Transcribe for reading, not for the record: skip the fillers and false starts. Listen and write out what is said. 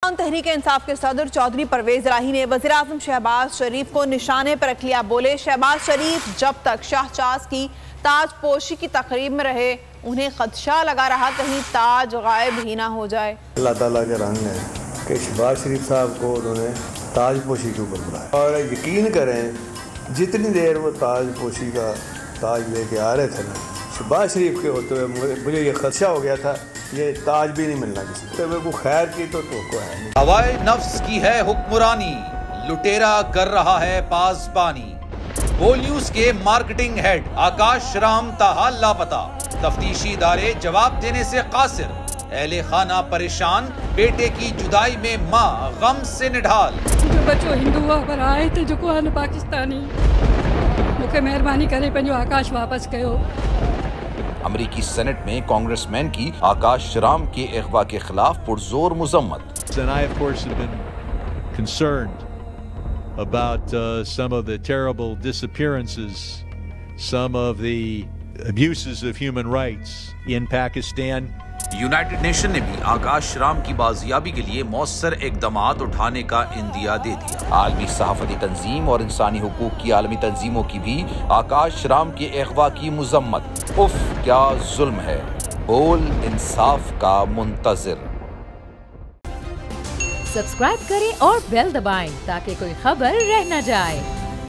तहरीक इंसाफ के सदर चौधरी परवेज राही ने वज़ीर-ए-आज़म शहबाज शरीफ को निशाने पर रख लिया। बोले, शहबाज शरीफ जब तक शाहचाज की ताजपोशी की तकरीब में रहे उन्हें खदशा लगा रहा कहीं ताज गायब ही ना हो जाए। अल्लाह ताला के रंग है कि शहबाज शरीफ साहब को उन्होंने ताजपोशी के ऊपर बुलाया और यकीन करें जितनी देर वो ताजपोशी का ताज लेके आ रहे थे ना, शहबाज शरीफ के होते हुए मुझे ये खदशा हो गया था ये ताज भी नहीं मिलना किसी को। मेरे को खैर की तो है नहीं। हवाए नफ्स की है हुक्मरानी, लुटेरा कर रहा है पासबानी। बोल न्यूज के मार्केटिंग हेड आकाश राम ताहा लापता, तफ्तीशी इदारे जवाब देने से कासिर। अहले खाना परेशान, बेटे की जुदाई में माँ गम से निढाल। जो बच्चो हिंदू पर आए थे जो को पाकिस्तानी, मुझे मेहरबानी करे पंहिंजो आकाश वापस कयो। अमेरिकी सेनेट में कांग्रेसमैन की आकाश राम के अगवा के खिलाफ पुरजोर मुजम्मत। And I, of course, have been concerned about some of the terrible disappearances, some of the abuses of human rights in Pakistan. United nation ने भी आकाश राम की बाजियाबी के लिए मौसर इकदामात उठाने का इंदिया दे दिया। आलमी सहाफती तंजीम और इंसानी हुकूक की आलमी तंजीमों की भी आकाश राम के अगवा की मुजम्मत। उफ क्या जुल्म है, बोल इंसाफ का मुंतजिर। सब्सक्राइब करें और बेल दबाएं ताकि कोई खबर रह न जाए।